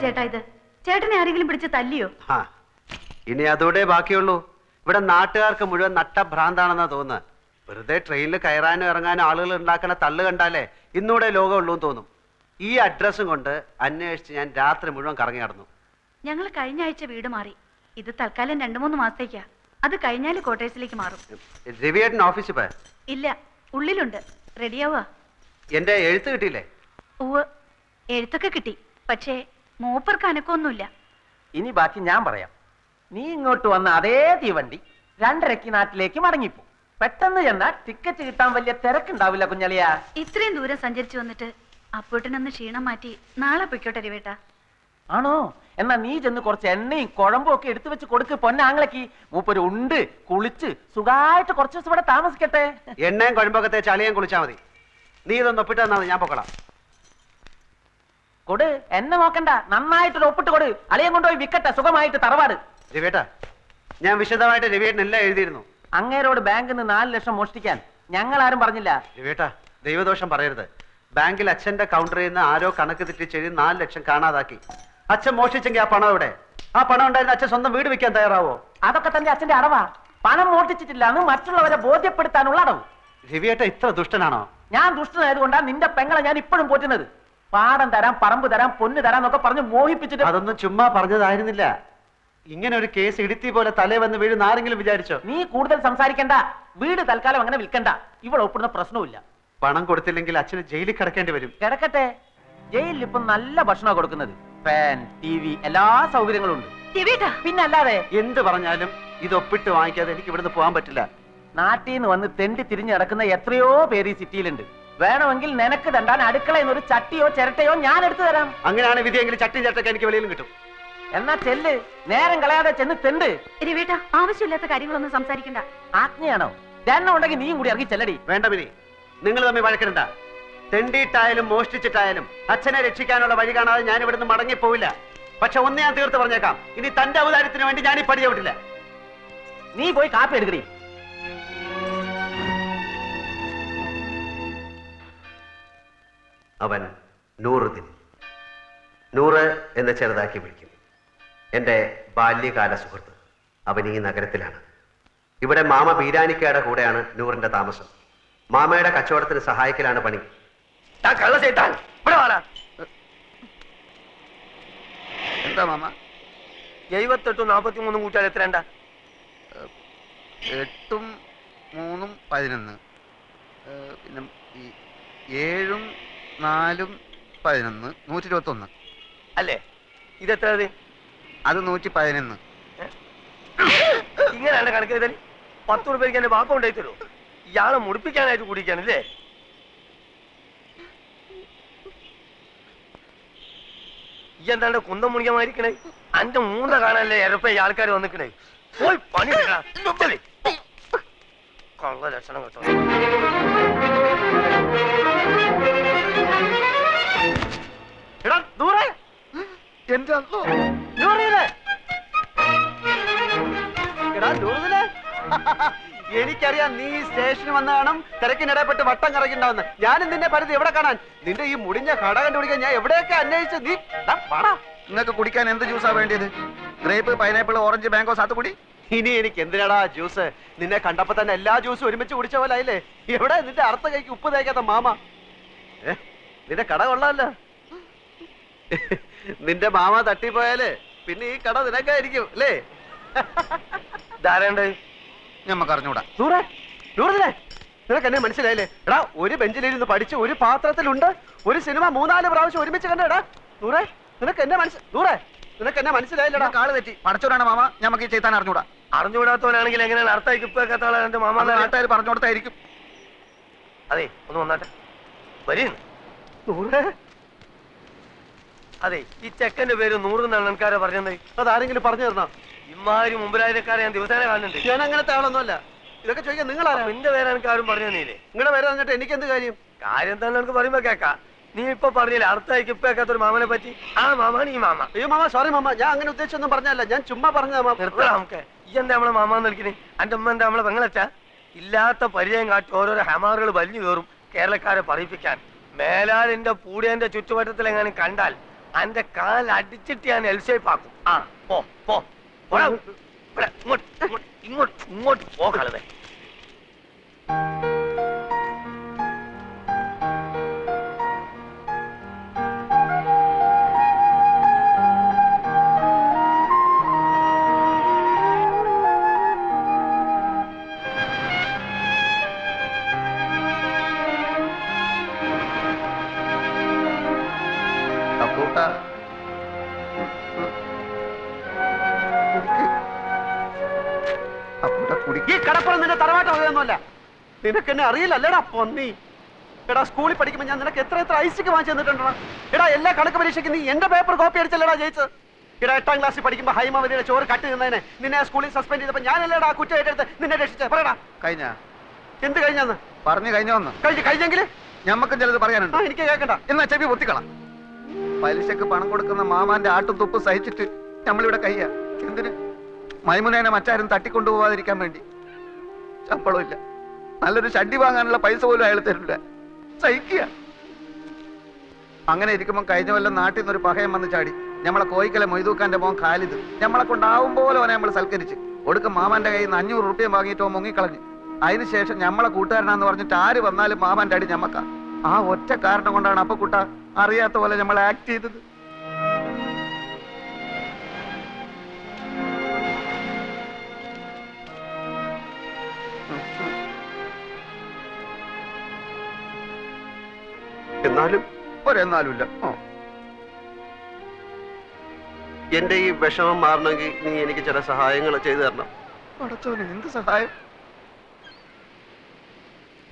ചേട്ടാ ഇത്? ചേട്ടനെ ആരെങ്കിലും പിടിച്ച് തല്ലിയോ? ഇനി അതോടെ ബാക്കിയുള്ളൂ. ഇവിടെ നാട്ടുകാർക്ക് മുഴുവൻ നട്ടഭ്രാന്താണെന്നാ തോന്നുന്നത്. വെറുതെ ട്രെയിനിൽ കയറാനും ഇറങ്ങാനും ആളുകൾ ഉണ്ടാക്കുന്ന തള്ളു കണ്ടാലേ ഇന്നൂടെ ലോകമുള്ളൂ എന്ന് തോന്നും. ഈ അഡ്രസ്സും കൊണ്ട് അന്വേഷിച്ച് ഞാൻ രാത്രി മുഴുവൻ കറങ്ങി നടന്നു. ഞങ്ങൾ കഴിഞ്ഞ ആഴ്ച വീട് മാറി. ഇത് തൽക്കാലം 2-3 മാസത്തേക്കാ. അത് കഴിഞ്ഞാൽ ക്വാർട്ടേഴ്സിലേക്ക് മാറും. രവിയേട്ടൻ ഓഫീസിൽ പോയ? ഇല്ല, ഉള്ളിലുണ്ട്. റെഡിയാവുക. എന്റെ എഴുത്ത് കിട്ടിയില്ലേ? ഉവ്, എഴുത്തൊക്കെ കിട്ടി. പക്ഷേ മൂപ്പർക്ക് അനക്കൊന്നുമില്ല. ഇനി ബാക്കി ഞാൻ പറയാം. നീ ഇങ്ങോട്ട് വന്ന അതേ തീവണ്ടി 2:30 നാട്ടിലേക്ക് മടങ്ങിപ്പോ. പെട്ടെന്ന് ചെന്നാൽ ടിക്കറ്റ് കിട്ടാൻ വലിയ തിരക്കുണ്ടാവില്ല കുഞ്ഞളിയ. ഇത്രയും ദൂരം സഞ്ചരിച്ചു വന്നിട്ട് അപ്പോട്ടിനൊന്ന് ക്ഷീണം മാറ്റി നാളെ പൊയ്ക്കോട്ടെ രവേട്ട. ആണോ? എന്നാ നീ ചെന്ന് കുറച്ച് എണ്ണയും കുഴമ്പും ഒക്കെ എടുത്തു വെച്ച് കൊടുക്ക് പൊന്നാങ്ങളേക്ക്. മൂപ്പര് ഉണ്ട് കുളിച്ച് സുഖമായിട്ട് കുറച്ച് ദിവസം ഇവിടെ താമസിക്കട്ടെ. എണ്ണയും കുഴമ്പൊക്കെ തേച്ച് അളിയാൻ കുളിച്ചാൽ മതി. നീ ഇതൊന്ന് ഒപ്പിട്ട് തന്നാൽ ഞാൻ പൊക്കളാം. കൊടു, എന്നെ നോക്കണ്ട, നന്നായിട്ടൊരു ഒപ്പിട്ട് കൊടു. അളിയൻ കൊണ്ടുപോയി വിക്കട്ടെ സുഖമായിട്ട് തറവാട്. രവിയേട്ടാ, ഞാൻ വിശദമായിട്ട് രവിയേട്ടൻ എല്ലാം എഴുതിയിരുന്നു. അങ്ങേരോട് ബാങ്കിൽ നിന്ന് 4 ലക്ഷം മോഷ്ടിക്കാൻ ഞങ്ങൾ ആരും പറഞ്ഞില്ല. രവിയേട്ടാ, ദൈവദോഷം പറയരുത്. ബാങ്കിൽ അച്ഛന്റെ കൗണ്ടറിൽ നിന്ന് ആരോ കണക്ക് തെറ്റിച്ചെഴുതി 4 ലക്ഷം കാണാതാക്കി. അച്ഛൻ മോഷ്ടിച്ചെങ്കിൽ ആ പണം എവിടെ? ആ പണം ഉണ്ടായിരുന്ന അച്ഛൻ സ്വന്തം വീട് വിൽക്കാൻ തയ്യാറാവോ? അതൊക്കെ തന്നെ അച്ഛന്റെ അടവാ. പണം മോഷ്ടിച്ചിട്ടില്ലാന്ന് മറ്റുള്ളവരെ ബോധ്യപ്പെടുത്താനുള്ള അടവ്. രവിയേട്ട ഇത്ര ദുഷ്ടനാണോ? ഞാൻ ദുഷ്ടനായതുകൊണ്ടാണ് നിന്റെ പെങ്ങളെ ഞാൻ ഇപ്പോഴും പോറ്റുന്നത്. പാടം തരാം, പറമ്പ് തരാം, പൊന്ന് തരാം എന്നൊക്കെ പറഞ്ഞ് മോഹിപ്പിച്ചിട്ട്. അതൊന്നും ചുമ്മാ പറഞ്ഞതായിരുന്നില്ല. ഇങ്ങനെ ഒരു കേസ് ഇടുത്തി പോലെ തലേ വന്ന് വീഴുന്ന ആരെങ്കിലും വിചാരിച്ചോ? നീ കൂടുതൽ സംസാരിക്കണ്ട. വീട് തൽക്കാലം അങ്ങനെ വിൽക്കണ്ട. ഇവിടെ ഒപ്പിടുന്ന പ്രശ്നവുമില്ല. പണം കൊടുത്തില്ലെങ്കിൽ അച്ഛന് ജയിലിൽ കിടക്കേണ്ടി വരും. കിടക്കട്ടെ. ജയിലിൽ ഇപ്പം നല്ല ഭക്ഷണമാണ് കൊടുക്കുന്നത്. ഫാൻ, TV, എല്ലാ സൗകര്യങ്ങളും ഉണ്ട്. പിന്നെ അല്ലാതെ എന്ത് പറഞ്ഞാലും ഇത് ഒപ്പിട്ട് വാങ്ങിക്കാതെ എനിക്ക് ഇവിടുന്ന് പോകാൻ പറ്റില്ല. നാട്ടിൽ നിന്ന് വന്ന് തെണ്ടി തിരിഞ്ഞ് നടക്കുന്ന എത്രയോ പേര് ഈ സിറ്റിയിലുണ്ട്. വേണമെങ്കിൽ നിനക്ക് തണ്ടാൻ അടുക്കളയിൽ നിന്ന് ഒരു ചട്ടിയോ ചിരട്ടയോ ഞാൻ എടുത്തു തരാം. അങ്ങനെയാണ് വിധിയെങ്കിൽ ചട്ടി ചട്ടൊക്കെ എനിക്ക് വെളിയിലും കിട്ടും. എന്നാ ചെല്ല്, നേരം കളയാതെ ചെന്ന് തെണ്ട്. രവേട്ട, ആവശ്യമില്ലാത്ത കാര്യങ്ങളൊന്നും സംസാരിക്കണ്ട. ആജ്ഞയാണോ? ജനം ഉണ്ടെങ്കിൽ നീയും കൂടി ഇറങ്ങി ചെല്ലടി. വേണ്ട മിനി, നിങ്ങൾ തമ്മിൽ വഴക്കിടണ്ട. തെണ്ടിയിട്ടായാലും മോഷ്ടിച്ചിട്ടായാലും അച്ഛനെ രക്ഷിക്കാനുള്ള വഴി കാണാതെ ഞാൻ ഇവിടുന്ന് മടങ്ങിപ്പോവില്ല. പക്ഷെ ഒന്ന് ഞാൻ തീർത്ത് പറഞ്ഞേക്കാം, ഇനി തന്റെ ഔദാര്യത്തിന് വേണ്ടി ഞാൻ ഈ പടി ചവിട്ടില്ല. നീ പോയി കാപ്പി എടുക്കടി. അവൻ നൂറുദ്ദീൻ, 100 എന്ന് ചെറുതാക്കി വിളിക്കും. എൻ്റെ ബാല്യകാല സുഹൃത്ത്. അവൻ ഈ നഗരത്തിലാണ്. ഇവിടെ മാമ ബീരാനിക്കയുടെ കൂടെയാണ് നൂറിന്റെ താമസം. മാമയുടെ കച്ചവടത്തിന് സഹായിക്കലാണ് പണി. എന്താ മാമ? 78 43 കൂട്ടിയാൽ എത്രണ്ട? 8 3 11. പിന്നെ 7 4 11 121 അല്ലേ? ഇതെത്ര? അത് 111. ഇങ്ങനെയാണ് കണക്ക് ചെയ്താൽ 10 രൂപയ്ക്ക് എന്റെ ബാപ്പ ഉണ്ടായി തരുമോ? ഇയാളെ മുടിപ്പിക്കാനായിട്ട് കുടിക്കാനല്ലേ? ഈ എന്താണ്ട് കുന്തം മുണിക്കമായിരിക്കണേ? അന്റെ മൂന്ന കാണാനല്ലേ എരപ്പ ആൾക്കാർ വന്നിക്കണേ? പോയി പണി കള്ള ലക്ഷണം കേട്ടോ. എന്റെ എനിക്കറിയാം നീ സ്റ്റേഷനിൽ വന്ന കാണും തിരക്കിനിടപെട്ട് വട്ടം കറങ്ങിണ്ടാവുന്ന. ഞാനും നിന്നെ പരിധി എവിടെ കാണാൻ? നിന്റെ ഈ മുടിഞ്ഞ കട കണ്ടുപിടിക്കാൻ ഞാൻ എവിടെയൊക്കെ അന്വേഷിച്ച്. നീ നിങ്ങൾക്ക് കുടിക്കാൻ എന്ത് ജ്യൂസാ വേണ്ടിയത്? ഗ്രേപ്പ്, പൈനാപ്പിൾ, ഓറഞ്ച്, മാംഗോ, സാത്തുകുടി? ഇനി എനിക്ക് എന്തിനാടാ ജ്യൂസ്? നിന്നെ കണ്ടപ്പോ തന്നെ എല്ലാ ജ്യൂസും ഒരുമിച്ച് കുടിച്ച പോലെ ആയില്ലേ? എവിടെ നിന്റെ അർത്ഥ കൈക്ക് ഉപ്പ് തേക്കാത്ത മാമ? നിന്റെ കട കൊള്ളാമല്ലോ. നിന്റെ മാമ തട്ടിപ്പോയാല് പിന്നെ ഈ കട നിനക്കായിരിക്കും അല്ലേ? ധാരണ്ട് ഞമ്മക്ക് അറിഞ്ഞൂടാ. നിനക്ക് എന്നെ മനസ്സിലായില്ലേ? എടാ, ഒരു ബെഞ്ചിലിരുന്ന് പഠിച്ച് ഒരു പാത്രത്തിലുണ്ട് ഒരു സിനിമ 3-4 പ്രാവശ്യം ഒരുമിച്ച് കണ്ടേടാ. നൂറേ, നിനക്ക് എന്നെ മനസ്സിലായില്ലടാ. കാള് തെറ്റി. പടച്ചോടാണ് മാമ. ഞമ്മക്ക് ഈ ചെയ്താൻ അറിഞ്ഞൂടാ. അറിഞ്ഞുകൂടാത്തവനാണെങ്കിൽ എങ്ങനെയാണ് അർത്ഥം ഇപ്പൊക്കെ എന്റെ മാമ നാട്ടുകാർ പറഞ്ഞു കൊടുത്തായിരിക്കും. അതെ, ഒന്ന് വന്നാട്ടെ. വരീ. അതെ, ഈ ചെക്കന്റെ പേര് 100 എന്നാണ് ആൾക്കാരെ പറഞ്ഞത്. അതാരെങ്കിലും പറഞ്ഞു തരണോ? ഇമാതിരി മുമ്പിലായക്കാരെ ഞാൻ ദിവസേന കാണുന്നുണ്ട്. ഞാൻ അങ്ങനത്തെ ആളൊന്നുമല്ല. ഇതൊക്കെ ചോദിക്കാൻ നിങ്ങളാരാ? നിന്റെ പേര് എനിക്ക് ആരും പറഞ്ഞു തന്നീലേ. നിങ്ങളുടെ പേര് പറഞ്ഞിട്ട് എനിക്ക് എന്ത് കാര്യം? കാര്യം തന്നെ എനിക്ക് പറയുമ്പോ കേക്കാം. നീ ഇപ്പൊ പറഞ്ഞില്ലേ അർത്ഥമായിക്ക് ഇപ്പൊക്കാത്തൊരു മാമനെ പറ്റി? ആ മാമാണ് ഈ മാമ. അയ്യോ മാമ, സോറി മാമ, ഞാൻ അങ്ങനെ ഉദ്ദേശിച്ചൊന്നും പറഞ്ഞല്ല. ഞാൻ ചുമ്മാ പറഞ്ഞതാ മാമ. നമുക്ക് ഈ എന്താ നമ്മളെ മാമാന്ന് വിളിക്കണേ? എന്റെ ഉമ്മ എന്താ നമ്മളെ പെങ്ങളച്ചാ? ഇല്ലാത്ത പരിചയം കാട്ടി ഓരോരോ ഹമാറുകൾ വലിഞ്ഞു കയറും കേരളക്കാരെ പറയിപ്പിക്കാൻ. മേലാൽ എന്റെ പൂടിയന്റെ ചുറ്റുവട്ടത്തിൽ എങ്ങാനും കണ്ടാൽ അന്റെ കാൽ അടിച്ചിട്ട് ഞാൻ എൽ ഷേപ്പ് ആക്കും. ആ പോ പോ പോടാ. ഇവിടെ, ഇങ്ങോട്ട് പോ കളവേ. അപ്പൂട്ടാ അപ്പൂട്ടാ കുടിക്ക്. ഈ കടപ്പുറം നിന്റെ തറവാട്ട് വകയൊന്നുമല്ല. നിനക്ക് എന്നെ അറിയില്ലല്ലേടാ പൊന്നി. എടാ സ്കൂളിൽ പഠിക്കുമ്പോൾ ഞാൻ നിനക്ക് എത്ര ഐസിക്ക് വാങ്ങിച്ചു തന്നിട്ടുണ്ടോ? എടാ എല്ലാ കണക്ക് പരീക്ഷയ്ക്ക് നീ എന്റെ പേപ്പർ കോപ്പി അടിച്ചല്ലേടാ ജയിച്ചത്. എടാ 8ാം ക്ലാസ്സിൽ പഠിക്കുമ്പോൾ ഹൈമാവതിയുടെ ചോറ് കട്ട് നിന്നതിനെ നിന്നെ സ്കൂളിൽ സസ്പെൻഡ് ചെയ്തപ്പോൾ ഞാനല്ലേടാ കുറ്റം ഏറ്റെടുത്ത് നിന്നെ രക്ഷിച്ചേ. പറയടാ കഴിഞ്ഞ എന്ത് കഴിഞ്ഞാന്ന്? പറഞ്ഞു കഴിഞ്ഞ വന്ന് കഴിഞ്ഞെങ്കിൽ ഞമ്മക്കും ചിലത് പറയാനുണ്ട്. എനിക്ക് കേൾക്കണ്ട. എന്നാ ചെവി പൊത്തിക്കള. പലിശക്ക് പണം കൊടുക്കുന്ന മാമാന്റെ ആട്ടും തുപ്പ് സഹിച്ചിട്ട് നമ്മളിവിടെ കയ്യ. എന്തിന്? മൈമുനേനെ മറ്റാരും തട്ടിക്കൊണ്ടുപോവാതിരിക്കാൻ വേണ്ടി. ശമ്പളം ഇല്ല, നല്ലൊരു ഷഡ്ഡി വാങ്ങാനുള്ള പൈസ പോലും അയാൾ തരില്ല. സഹിക്കുക. അങ്ങനെ ഇരിക്കുമ്പോൾ കഴിഞ്ഞ കൊല്ലം നാട്ടിൽ നിന്നൊരു പഹയം വന്ന് ചാടി. നമ്മളെ കോയിക്കലെ മൊയ്തൂക്കാന്റെ മോൻ ഖാലിദ് നമ്മളെ കൊണ്ടാവും പോലെ അവനെ നമ്മൾ സൽക്കരിച്ച് ഒടുക്കം മാമാന്റെ കയ്യിൽ നിന്ന് 500 റുപ്യ വാങ്ങിയിട്ടോ മുങ്ങിക്കളഞ്ഞു. അതിനുശേഷം നമ്മളെ കൂട്ടുകാരനാന്ന് പറഞ്ഞിട്ട് ആര് വന്നാലും മാമാന്റെ അടി ഞമ്മക്ക. ആ ഒറ്റ കാരണം കൊണ്ടാണ് അപ്പൊ കുട്ട അറിയാത്ത പോലെ നമ്മൾ ആക്ട് ചെയ്തത്. എന്നാലും ഒരെന്നാലുമില്ല. എന്റെ ഈ വിഷമം മാറണമെങ്കിൽ നീ എനിക്ക് ചില സഹായങ്ങൾ ചെയ്തു തരണം. പടച്ചോനെ, എന്ത് സഹായം?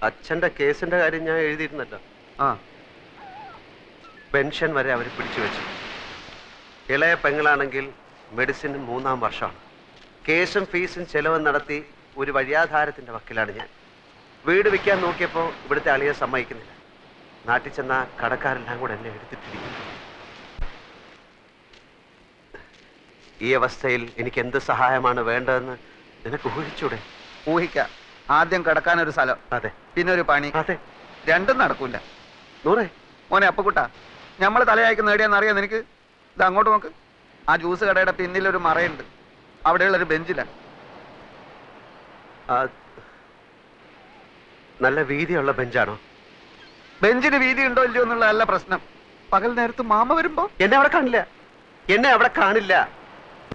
അച്ഛന്റെ കേസിന്റെ കാര്യം ഞാൻ എഴുതിയിരുന്നല്ലോ. ആ പെൻഷൻ വരെ അവർ പിടിച്ചു വെച്ചു. ഇളയ പെങ്ങളാണെങ്കിൽ മെഡിസിൻ 3ാം വർഷമാണ്. കേസും ഫീസും ചെലവും നടത്തി ഒരു വഴിയാധാരത്തിന്റെ വക്കിലാണ് ഞാൻ. വീട് വിൽക്കാൻ നോക്കിയപ്പോൾ ഇവിടുത്തെ അളിയെ സമ്മതിക്കുന്നില്ല. നാട്ടിൽ ചെന്ന കടക്കാരെല്ലാം കൂടെ എന്നെ എടുത്തിട്ടിരിക്കുന്നു. ഈ അവസ്ഥയിൽ എനിക്ക് എന്ത് സഹായമാണ് വേണ്ടതെന്ന് നിനക്ക് ഊഹിച്ചൂടെ? ഊഹിക്കാം. ആദ്യം കിടക്കാനൊരു സ്ഥലം, അതെ, പിന്നെ ഒരു പണി. അതെ, രണ്ടും നടക്കൂല. നൂറേ. മോനെ അപ്പക്കുട്ട, നമ്മൾ തലയായിക്ക് നേടിയാന്ന് അറിയാം നിനക്ക്? ഇത് അങ്ങോട്ട് നോക്ക്. ആ ജ്യൂസ് കടയുടെ പിന്നിലൊരു മറയുണ്ട്. അവിടെയുള്ളൊരു ബെഞ്ചിലാണ്. നല്ല വീതിയുള്ള ബെഞ്ചാണോ? ബെഞ്ചിന് വീതി ഉണ്ടോ ഇല്ലയോ എന്നുള്ളതല്ല പ്രശ്നം. പകൽ നേരത്ത് മാമ വരുമ്പോ എന്നെ അവിടെ കാണില്ല.